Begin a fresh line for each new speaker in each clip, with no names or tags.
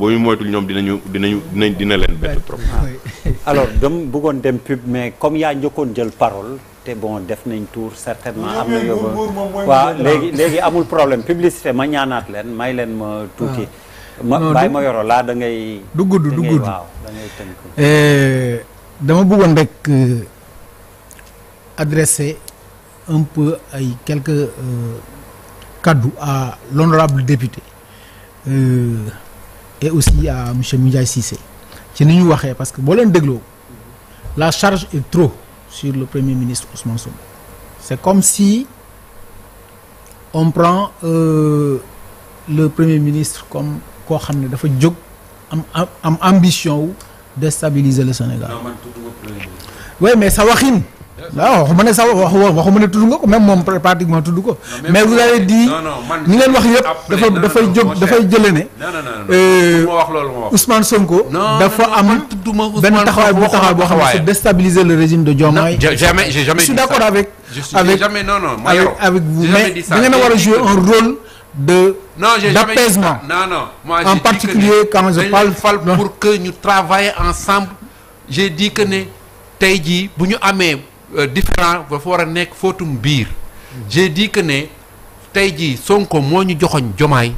boo ñu moytul ñoom dina leen bett trop.
alors dam bëggoon dem pub mais comme yaa njëkkoon jël parole te bon def nañ tour certainement am na yóbbu waaw léegi amul problème publicité ma ñaanaat leen may leen ma tuuti ma bàyyi ma yoro laa da ngay
du gudd
waaw da ngay tënk
dama bëggoon rek adresser un peu ay quelques cadeaux à l'honorable député et aussi à monsieur Ndiaye Cissé ci ni ñu waxee parce que boo leen dégloo la charge est trop sur le premier ministre Ousmane Sonko. C'est comme si on prend le premier ministre comme koo xam ne dafa jóg am ambition wu déstabiliser le Sénégal.
non man tudduma premier ministre.
oui mais sa waxin. waaw waxuma ne sa waxuma ne tudd nga ko même moom pratiquement tudd ko. mais vous avez dit ni ngeen wax yëpp dafay jóg dafay jëlee ne.
ma wax loolu ma wax.
Ousmane Sonko. dafa am benn taxawaay boo xam ne c'est déstabiliser le régime de Diomaye.
jamais j'ai jamais dit ça.
Je suis d'accord avec vous mais da ngeen a war a jouer un rôle d'apaisement.
Moi
en particulier quand je parle
pour que ñu travailler ensemble. J'ai dit que ne tey jii bu ñu amee différent dafa war a nekk footum biir. J'ai dit que ne tey jii Sonko moo ñu joxoñ Diomaye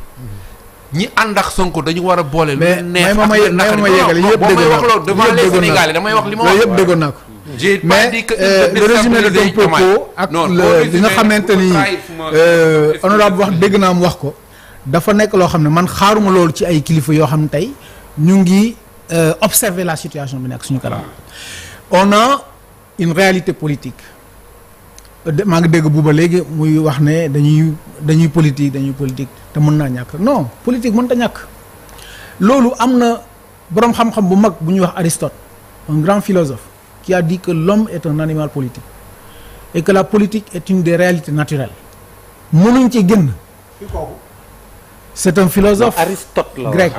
ñi ànd ak Sonko dañu war a boole. lu neex ak
ma yegale yëpp dégg naa ko
devant les Sénégalais damay wax li ma wax
yëpp déggoon naa ko.
j'ai pas dit que
le résumé de ton propos ak li nga xamante ni honorable wax dégg naa mu wax ko dafa nekk loo xam ne man xaaruma loolu ci ay kilifa yoo xam ne tey ñu ngi observer la situation bi nekk suñu kanam. On a une réalité politique maa ngi dégg buuba léegi muy wax ne dañuy politique te mën naa ñàkk non politique mën ta ñàkk loolu am na boroom xam-xam bu mag bu ñuy wax Aristote un grand philosophe qui a dit que l'homme est un animal politique et que la politique est une des réalités naturelles mënuñ ci génn. C'est un philosophe grec.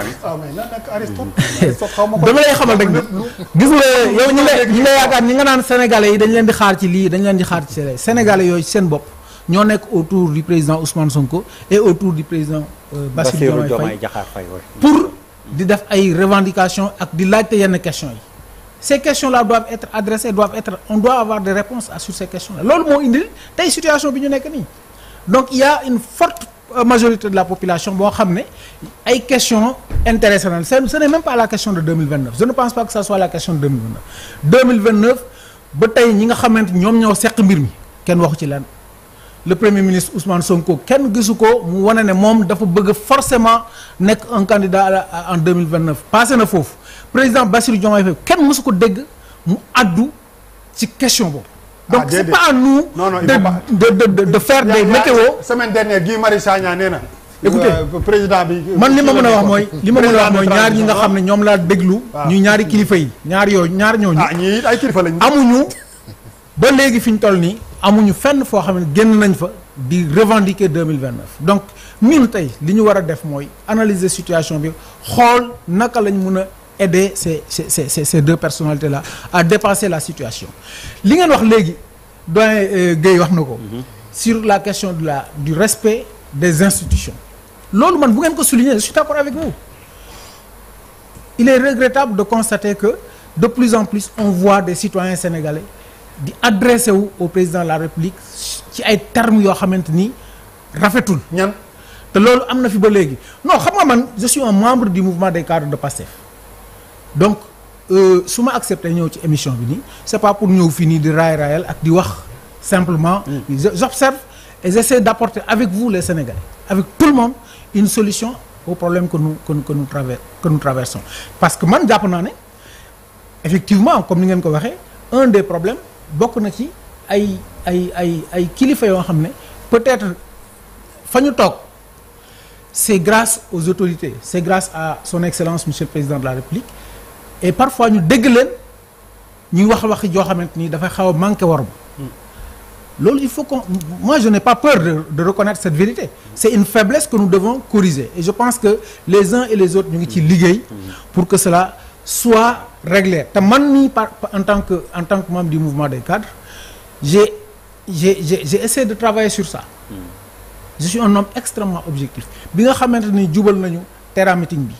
dama lay xamal rek gis nga yow ñi nga yaakaar ñi nga naan sénégalais yi dañ leen di xaar ci lii dañ leen di xaar ci sénégalais yooyu seen bopp ñoo nekk autour du président Ousmane Sonko et autour du président Bassirou Diomaye Faye pour di def ay revendications ak di laajte yenn questions yi. Ces questions-là doivent être adressées on doit avoir des réponses sur ces questions-là loolu moo indil tey situation bi ñu nekk nii donc il y a une forte majorité de la population boo xam ne ay questions intéressant na ce n'est même pas la question de 2029 je ne pense pas que ça soit la question de 2029 ba tey ñi nga xamante ñoom ñoo seq mbir mi kenn waxu ci lan le premier ministre Ousmane Sonko kenn gisu ko mu wane ne moom dafa bëgg forcément nekk un candidat en 2029 passé na foofu président Bassirou Diomaye Faye kenn mësu ko dégg mu addu ci question boobu. Donc c'est pas à nous de faire des météos.
Semaine dernière Guy Marius Sagna nee na. Écoutez président bi.
man li ma mën a wax mooy ñaar ñi nga xam ne ñoom laa déglu. ñu ñaari kilifa yi ñaar ñooñu.
ñii ay kilifa lañu.
amuñu ba léegi fi ñu toll nii amuñu fenn foo xam ne génn nañ fa di revendiquer 2029 donc ñun tey li ñu war a def mooy analyser situation bi xool naka lañ mën a aider ces deux personnalités là à dépasser la situation li ngeen wax léegi doyen Guèye wax na ko sur la question du respect des institutions loolu man bu ngeen ko souligner je suis d'accord avec vous il est regrettable de constater que de plus en plus on voit des citoyens sénégalais di adresser wu au président de la République ci ay termes yoo xamante ni rafetul ñan te loolu am na fi ba léegi non xam nga man je suis un membre du mouvement des cadres de PASTEF donc su ma accepté ñëw ci émission bi nii c'est pas pour ñëw fii nii di raayal ak di wax simplement j'observe et j'essaie d'apporter avec vous les Sénégalais avec tout le monde une solution au problème que nous traversons parce que man jàpp naa ne effectivement comme ni ngeen ko waxee un des problèmes bokk na ci ay kilifa yoo xam ne peut-être fa ñu toog c'est grâce aux autorités c'est grâce à son excellence monsieur le président de la République et parfois ñu dégg leen ñuy wax joo xamante ni dafay xaw a manqué war ba loolu il faut que moi je n'ai pas peur de reconnaître cette vérité c'est une faiblesse que nous devons corriger et je pense que les uns et les autres ñu ngi ci liggéey pour que cela soit réglé te man mii en tant que membre du mouvement des cadres j'ai essayé de travailler sur ça je suis un homme extrêmement objectif bi nga xamante ni jubal nañu terrain meeting bi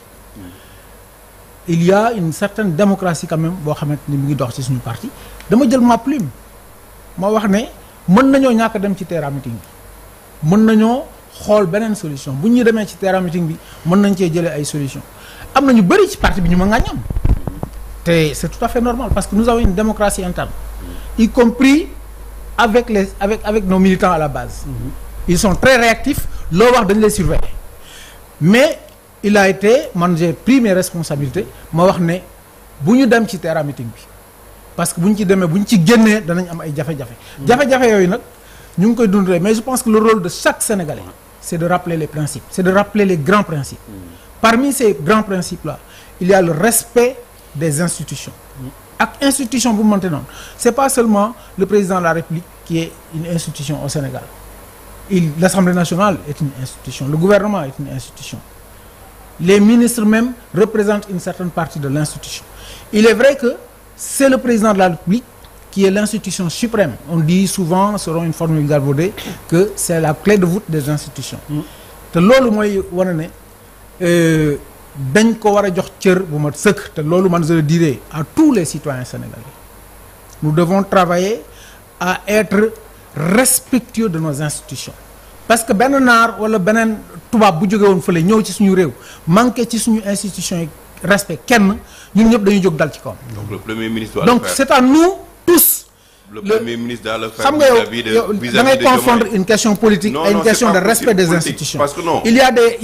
il y a une certaine démocratie quand même boo xamante ni mu ngi dox ci suñu parti dama jël ma plume ma wax ne mën nañoo ñàkk dem ci terrain meeting bi mën nañoo xool beneen solution bu ñu demee ci terrain meeting bi mën nañ cee jëlee ay solution am na ñu bëri ci parti bi ñu ma ŋàññoon te c'est tout à fait normal parce que nous avons une démocratie interne y compris avec nos militants à la base ils sont très réactifs loo wax dañ lay surveiller mais il a été man j'ai pris mes responsabilités ma wax ne bu ñu dem ci terrain meeting bi parce que bu ñu ci demee bu ñu ci génnee danañ am ay jafe-jafe jafe-jafe yooyu nag ñu ngi koy dundee mais je pense que le rôle de chaque Sénégalais c'est de rappeler les principes c'est de rappeler les grands principes parmi ces grands principes là il y a le respect des institutions ak institution bu mënte noonu c'est pas seulement le président de la République qui est une institution au Sénégal l'Assemblée nationale est une institution le gouvernement est une institution les ministres même représentent une certaine partie de l'institution il est vrai que c'est le président de la République qui est l'institution suprême on dit souvent selon une formule galvaudée que c'est la clé de voûte des institutions te loolu mooy wane ne dañ ko war a jox cër bu mat sëkk te loolu man je le dirai à tous les citoyens sénégalais nous devons travailler à être respectueux de nos institutions parce que benn naar wala beneen tubaab bu jóge woon fële ñëw ci suñu réew manqué ci suñu institutions yi respect kenn ñun ñëpp dañuy jóg dal ci kawam.
donc le premier ministre
donc c'est à nous tous.
le premier ministre doit le faire
xam nga yow da ngay confondre une question politique et une question de respect des institutions.
Parce que non.
il y a des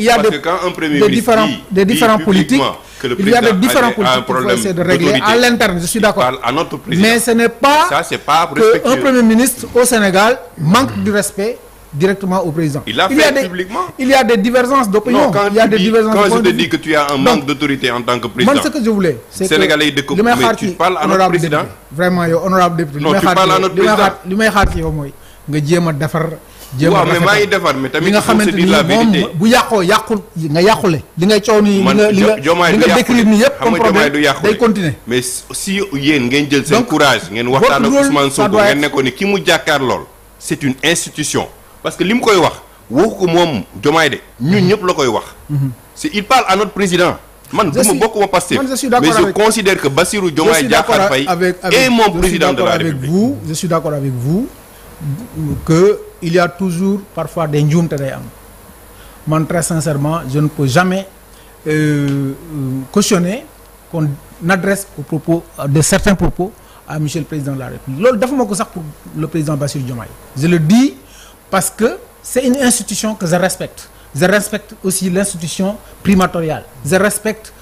différents politiques. Il y a des différents politiques qu'il faut essayer de régler à l'interne, je suis d'accord. Mais ce n'est pas qu'un premier ministre au Sénégal manque de respect directement au président.
Il l'a fait publiquement.
Il y a des divergences d'opinion.
Quand je te dis que tu as un manque d'autorité en tant que président.
Moi, ce que je voulais, c'est que
mais tu parles à notre président.
Vraiment, honorable député.
Non, tu parles à notre président.
li may xaar ci yow mooy nga jéem a defar.
waaw mais maa ngi defar mais tamit il faut se dire la vérité.
bu yàqoo nga yàqule. li ngay coow nii li nga décrire nii yëpp comme problème day continuer.
mais si yéen ngeen jël seen courage ngeen waxtaan ak Ousmane Sonko ngeen ne ko ni ki mu jàkkaar lool c'est une institution. parce que li mu koy wax waxu ko moom Diomaye de ñun ñëpp la koy wax. c'est il parle à notre président. man du ma bokk ma Pastef mais je considère que Bassirou Diomaye Diakhar Faye est mon président de la République.
Je suis d'accord avec vous que il y a toujours parfois des njuumte day am man très sincèrement je ne peux jamais cautionner qu'on adresse aux propos de certains propos à monsieur le président de la République loolu dafa ma ko sax pour le président Bassirou Diomaye. Je le dis parce que c'est une institution que je respecte aussi l'institution primatoriale je respecte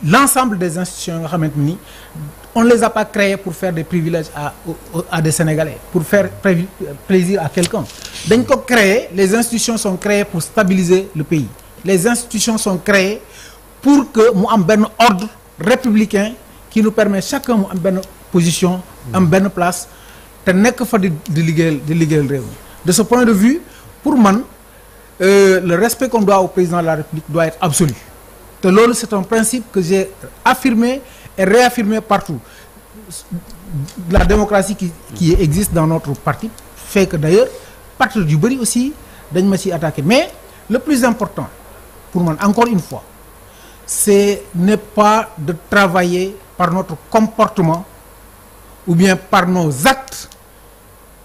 l'ensemble des institutions nga xamante ni on ne les a pas créées pour faire des privilèges à des Sénégalais pour faire plaisir à quelqu'un dañ ko créer les institutions sont créées pour stabiliser le pays les institutions sont créées pour que mu am benn ordre républicain qui nous permet chacun mu am benn position am benn place te nekk fa di liggéeyal réew mi de ce point de vue pour man le respect qu'on doit au président de la République doit être absolu te loolu c'est un principe que j'ai affirmé et réaffirmé partout la démocratie qui existe dans notre parti fait que d'ailleurs parti yu bëri aussi dañ ma ci attaqué mais le plus important pour man encore une fois n'est pas de travailler par notre comportement ou bien par nos actes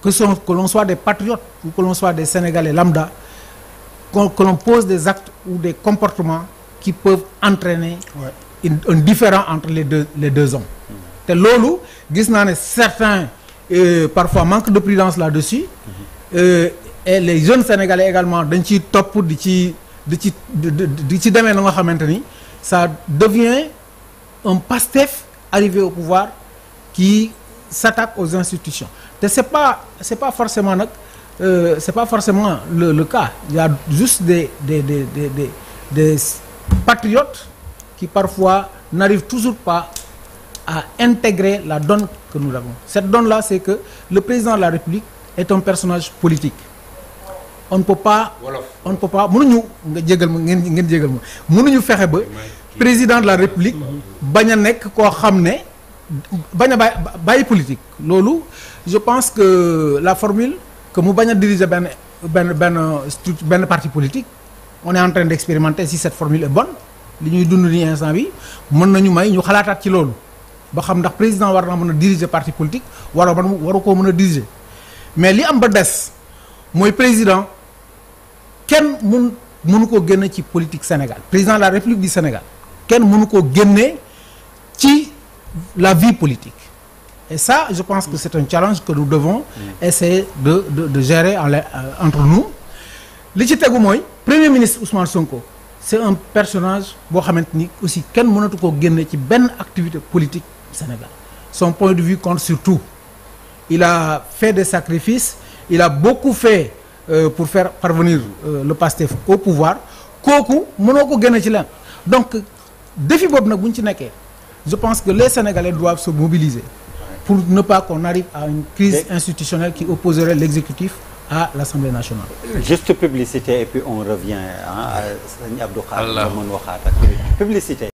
que l'on soit des patriotes ou que l'on soit des Sénégalais lambda que l'on pose des actes ou des comportements qui peuvent entraîner un différend entre les deux hommes te loolu gis naa ne certains parfois manquent de prudence là-dessus et les jeunes Sénégalais également dañ ciy topp di ci demee na nga xamante ni ça devient un Pastef arrivé au pouvoir qui s'attaque aux institutions te c'est pas forcément nag c'est pas forcément le cas il y a juste des patriotes qui parfois n'arrivent toujours pas à intégrer la donne que nous avons cette donne-là c'est que le président de la République est un personnage politique on ne peut pas mënuñu nga jégal ma ngeen jégal ma mënuñu fexe ba président de la République bañ a nekk koo xam ne bañ a bàyyi politique loolu je pense que la formule que mu bañ a diriger benn parti politique on est en train d'expérimenter si cette formule est bonne li ñuy dund ni instant bi mën nañu may ñu xalaataat ci loolu ba xam ndax président war na mën a diriger parti politique waru koo mën a diriger mais li am ba des mooy président kenn mënu koo génne ci politique Sénégal président de la République du Sénégal kenn mënu koo génne ci la vie politique et ça je pense que c'est un challenge que nous devons essayer de gérer entre nous li ci tegu mooy premier ministre Ousmane Sonko c'est un personnage boo xamante ni aussi kenn mënatu koo génne ci benn activité politique Sénégal son point de vue compte surtout il a fait des sacrifices il a beaucoup fait pour faire parvenir le PASTEF au pouvoir kooku mënoo ko génne ci leen donc défi boobu nag bu ñu ci nekkee je pense que les Sénégalais doivent se mobiliser pour ne pas qu'on arrive à une crise institutionnelle qui opposerait l'exécutif à l'Assemblée nationale.
Juste publicité et puis on revient à Sëñ Abdou Khadre mën waxaat ak publicité.